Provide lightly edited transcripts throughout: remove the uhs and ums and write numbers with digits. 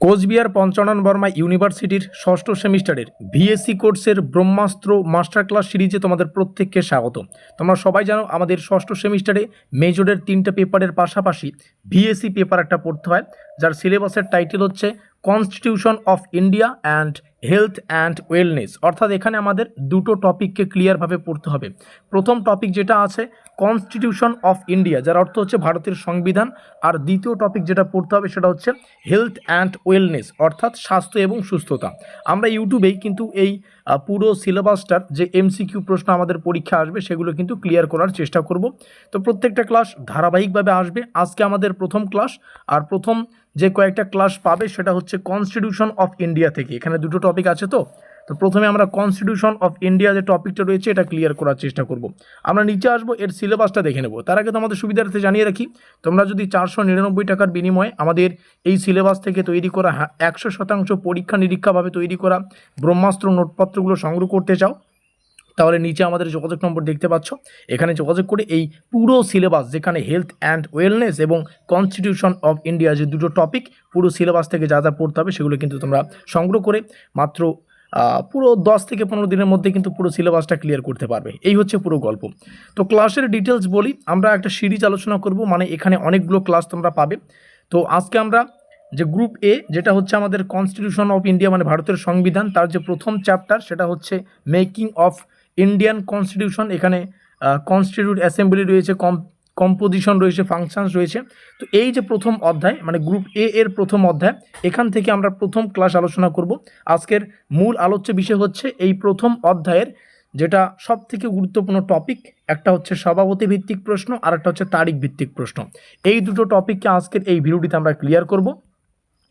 কোচবিহার পঞ্চানন বর্মা ইউনিভার্সিটির ষষ্ঠ সেমিস্টারের ভিএসসি কোর্সের ব্রহ্মাস্ত্র মাস্টার ক্লাস সিরিজে তোমাদের প্রত্যেককে স্বাগত। তোমরা সবাই জানো আমাদের ষষ্ঠ সেমিস্টারে মেজরের 3টে পেপারের পাশাপাশি ভিএসসি পেপার একটা পড়তে হয়, যার সিলেবাসের টাইটেল হচ্ছে constitution of India and health and wellness. অর্থাৎ এখানে আমাদের দুটো টপিককে ক্লিয়ারভাবে পড়তে হবে। প্রথম টপিক যেটা আছে কনস্টিটিউশন অফ ইন্ডিয়া, যার অর্থ হচ্ছে ভারতের সংবিধান, আর দ্বিতীয় টপিক যেটা পড়তে হবে সেটা হচ্ছে হেলথ অ্যান্ড ওয়েলনেস, অর্থাৎ স্বাস্থ্য এবং সুস্থতা। আমরা ইউটিউবেই কিন্তু এই পুরো সিলেবাসটার যে এমসিকিউ প্রশ্ন আমাদের পরীক্ষা আসবে সেগুলো কিন্তু ক্লিয়ার করার চেষ্টা করব। তো প্রত্যেকটা ক্লাস ধারাবাহিকভাবে আসবে। আজকে আমাদের প্রথম ক্লাস, আর প্রথম যে কয়েকটা ক্লাস পাবে সেটা হচ্ছে কনস্টিটিউশন অফ ইন্ডিয়া থেকে। এখানে দুটো টপিক আছে, তো প্রথমে আমরা কনস্টিটিউশন অফ ইন্ডিয়া যে টপিকটা রয়েছে এটা ক্লিয়ার করার চেষ্টা করব। আমরা নিচে আসবো, এর সিলেবাসটা দেখে নেব। তার আগে তোমাদের সুবিধার্থে জানিয়ে রাখি, তোমরা যদি 499 টাকার বিনিময়ে আমাদের এই সিলেবাস থেকে তৈরি করা 100% পরীক্ষা নিরীক্ষাভাবে তৈরি করা ব্রহ্মাস্ত্র নোটপত্রগুলো সংগ্রহ করতে চাও, তাহলে নিচে আমাদের যোগাযোগ নম্বর দেখতে পাচ্ছ। এখানে যোগাযোগ করে এই পুরো সিলেবাস, যেখানে হেলথ অ্যান্ড ওয়েলনেস এবং কনস্টিটিউশন অফ ইন্ডিয়া যে দুটো টপিক, পুরো সিলেবাস থেকে যা যা পড়তে হবে সেগুলো কিন্তু তোমরা সংগ্রহ করে মাত্র পুরো 10 থেকে 15 দিনের মধ্যে কিন্তু পুরো সিলেবাসটা ক্লিয়ার করতে পারবে। এই হচ্ছে পুরো গল্প। তো ক্লাসের ডিটেলস বলি, আমরা একটা সিরিজ আলোচনা করব, মানে এখানে অনেকগুলো ক্লাস তোমরা পাবে। তো আজকে আমরা যে গ্রুপ এ, যেটা হচ্ছে আমাদের কনস্টিটিউশন অফ ইন্ডিয়া মানে ভারতের সংবিধান, তার যে প্রথম চ্যাপ্টার সেটা হচ্ছে মেকিং অফ ইন্ডিয়ান কনস্টিটিউশন। এখানে কনস্টিটিউট অ্যাসেম্বলি রয়েছে, কম্পোজিশন রয়েছে, ফাংশনস রয়েছে। তো এই যে প্রথম অধ্যায় মানে গ্রুপ এ এর প্রথম অধ্যায়, এখান থেকে আমরা প্রথম ক্লাস আলোচনা করব। আজকের মূল আলোচ্য বিষয় হচ্ছে এই প্রথম অধ্যায়ের যেটা সব থেকে গুরুত্বপূর্ণ টপিক, একটা হচ্ছে সভাপতি ভিত্তিক প্রশ্ন আর একটা হচ্ছে তারিখ ভিত্তিক প্রশ্ন। এই দুটো টপিককে আজকের এই ভিডিওটিতে আমরা ক্লিয়ার করব।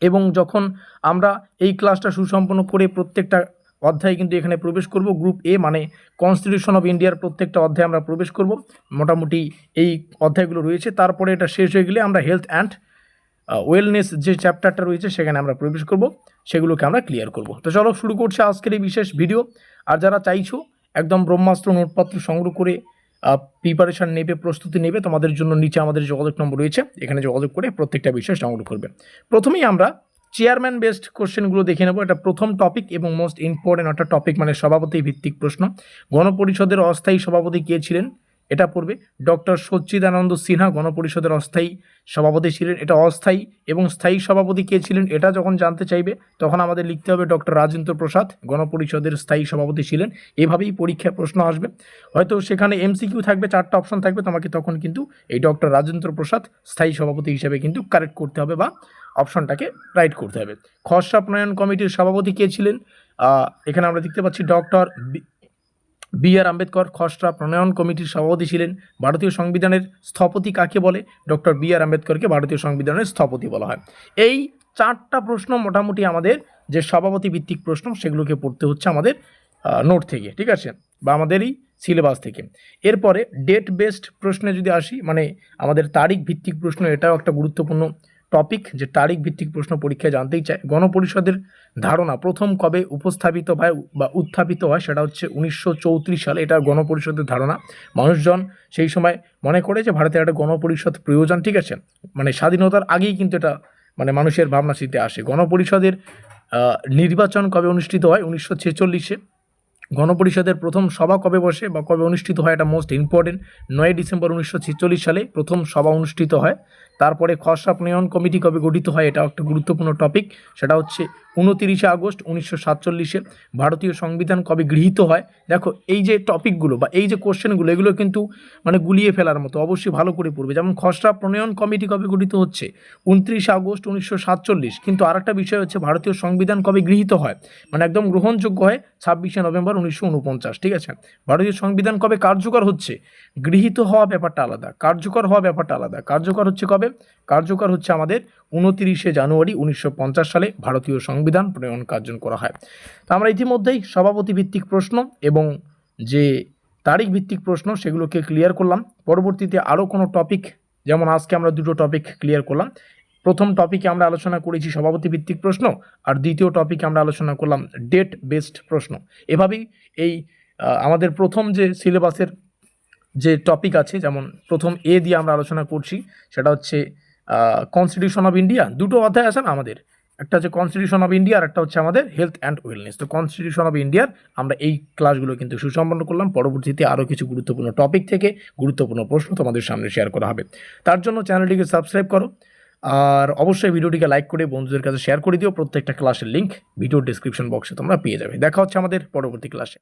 এবং যখন আমরা এই ক্লাসটা সুসম্পন্ন করে প্রত্যেকটা অধ্যায় কিন্তু এখানে প্রবেশ করব, গ্রুপ এ মানে কনস্টিটিউশন অফ ইন্ডিয়ার প্রত্যেকটা অধ্যায় আমরা প্রবেশ করব। মোটামুটি এই অধ্যায়গুলো রয়েছে, তারপরে এটা শেষ হয়ে গেলে আমরা হেলথ অ্যান্ড ওয়েলনেস যে চ্যাপ্টারটা রয়েছে সেখানে আমরা প্রবেশ করব, সেগুলোকে আমরা ক্লিয়ার করব। তো চলো শুরু করছি আজকের এই বিশেষ ভিডিও। আর যারা চাইছো একদম ব্রহ্মাস্ত্র নোটপত্র সংগ্রহ করে প্রিপারেশান নেবে, প্রস্তুতি নেবে, তোমাদের জন্য নিচে আমাদের যোগাযোগ নম্বর রয়েছে, এখানে যোগাযোগ করে প্রত্যেকটা বিষয় সংগ্রহ করবে। প্রথমেই আমরা চেয়ারম্যান বেসড কোশ্চেনগুলো দেখে নেব। এটা প্রথম টপিক এবং মোস্ট ইম্পর্টেন্ট একটা টপিক, মানে সভাপতি ভিত্তিক প্রশ্ন। গণপরিষদের অস্থায়ী সভাপতি কে ছিলেন এটা পড়বে। ডক্টর সচ্চিদানন্দ সিনহা গণপরিষদের অস্থায়ী সভাপতি ছিলেন। এটা অস্থায়ী এবং স্থায়ী সভাপতি কে ছিলেন এটা যখন জানতে চাইবে তখন আমাদের লিখতে হবে ডক্টর রাজেন্দ্র প্রসাদ গণপরিষদের স্থায়ী সভাপতি ছিলেন। এভাবেই পরীক্ষায় প্রশ্ন আসবে। হয়তো সেখানে এমসিকিউ থাকবে, 4টা অপশন থাকবে, তোমাকে তখন কিন্তু এই ডক্টর রাজেন্দ্র প্রসাদ স্থায়ী সভাপতি হিসেবে কিন্তু কারেক্ট করতে হবে বা অপশনটাকে রাইট করতে হবে। খসড়া প্রণয়ন কমিটির সভাপতি কে ছিলেন? এখানে আমরা দেখতে পাচ্ছি ডক্টর বি আর আম্বেদকর খসড়া প্রণয়ন কমিটির সভাপতি ছিলেন। ভারতীয় সংবিধানের স্থপতি কাকে বলে? ডক্টর বি আর আম্বেদকরকে ভারতীয় সংবিধানের স্থপতি বলা হয়। এই 4টা প্রশ্ন মোটামুটি আমাদের যে সভাপতি ভিত্তিক প্রশ্ন সেগুলোকে পড়তে হচ্ছে আমাদের নোট থেকে, ঠিক আছে, বা আমাদের এই সিলেবাস থেকে। এরপরে ডেট বেসড প্রশ্নে যদি আসি, মানে আমাদের তারিখ ভিত্তিক প্রশ্ন, এটাও একটা গুরুত্বপূর্ণ টপিক যে তারিখ ভিত্তিক প্রশ্ন পরীক্ষায় জানতেই চায়। গণপরিষদের ধারণা প্রথম কবে উপস্থাপিত হয় বা উত্থাপিত হয়? সেটা হচ্ছে 1934 সালে। এটা গণপরিষদের ধারণা। মানুষজন সেই সময় মনে করে যে ভারতের একটা গণপরিষদ প্রয়োজন, ঠিক আছে, মানে স্বাধীনতার আগেই কিন্তু এটা মানে মানুষের ভাবনাচিন্তে আসে। গণপরিষদের নির্বাচন কবে অনুষ্ঠিত হয়? 1946-এ। গণপরিষদের প্রথম সভা কবে বসে বা কবে অনুষ্ঠিত হয়? এটা মোস্ট ইম্পর্টেন্ট। 9 ডিসেম্বর 1946 সালে প্রথম সভা অনুষ্ঠিত হয়। তারপরে খসড়া প্রণয়ন কমিটি কবে গঠিত হয়? এটাও একটা গুরুত্বপূর্ণ টপিক। সেটা হচ্ছে 29 আগস্ট 1947-এ। ভারতীয় সংবিধান কবে গৃহীত হয়? দেখো এই যে টপিকগুলো বা এই যে কোশ্চেনগুলো, এগুলো কিন্তু মানে গুলিয়ে ফেলার মতো, অবশ্যই ভালো করে পড়বে। যেমন খসড়া প্রণয়ন কমিটি কবে গঠিত হচ্ছে? 29 আগস্ট 1947। কিন্তু আরেকটা বিষয় হচ্ছে ভারতীয় সংবিধান কবে গৃহীত হয়, মানে একদম গ্রহণযোগ্য হয় 26 নভেম্বর 1949, ঠিক আছে। ভারতীয় সংবিধান কবে কার্যকর হচ্ছে? গৃহীত হওয়া ব্যাপারটা আলাদা, কার্যকর হওয়া ব্যাপারটা আলাদা। কার্যকর হচ্ছে কবে? কার্যকর হচ্ছে আমাদের 29 জানুয়ারি 1950 সালে ভারতীয় সংবিধান প্রণয়ন কার্যকর করা হয়। তো আমরা ইতিমধ্যেই সভাপতি ভিত্তিক প্রশ্ন এবং যে তারিখ ভিত্তিক প্রশ্ন সেগুলোকে ক্লিয়ার করলাম। পরবর্তীতে আরও কোনো টপিক, যেমন আজকে আমরা দুটো টপিক ক্লিয়ার করলাম। প্রথম টপিকে আমরা আলোচনা করেছি সভাপতি ভিত্তিক প্রশ্ন, আর দ্বিতীয় টপিকে আমরা আলোচনা করলাম ডেট বেসড প্রশ্ন। এভাবেই এই আমাদের প্রথম যে সিলেবাসের যে টপিক আছে, যেমন প্রথম এ দিয়ে আমরা আলোচনা করছি, সেটা হচ্ছে কনস্টিটিউশন অফ ইন্ডিয়া। দুটো অধ্যায় আছে না আমাদের, একটা হচ্ছে কনস্টিটিউশন অফ ইন্ডিয়া আর একটা হচ্ছে আমাদের হেলথ অ্যান্ড ওয়েলনেস। তো কনস্টিটিউশন অফ ইন্ডিয়ার আমরা এই ক্লাসগুলো কিন্তু সুসম্পন্ন করলাম। পরবর্তীতে আরও কিছু গুরুত্বপূর্ণ টপিক থেকে গুরুত্বপূর্ণ প্রশ্ন তোমাদের সামনে শেয়ার করা হবে। তার জন্য চ্যানেলটিকে সাবস্ক্রাইব করো আর অবশ্যই ভিডিওটিকে লাইক করে বন্ধুদের কাছে শেয়ার করে দিও। প্রত্যেকটা ক্লাসের লিঙ্ক ভিডিও ডেসক্রিপশন বক্সে তোমরা পেয়ে যাবে। দেখা হচ্ছে আমাদের পরবর্তী ক্লাসে।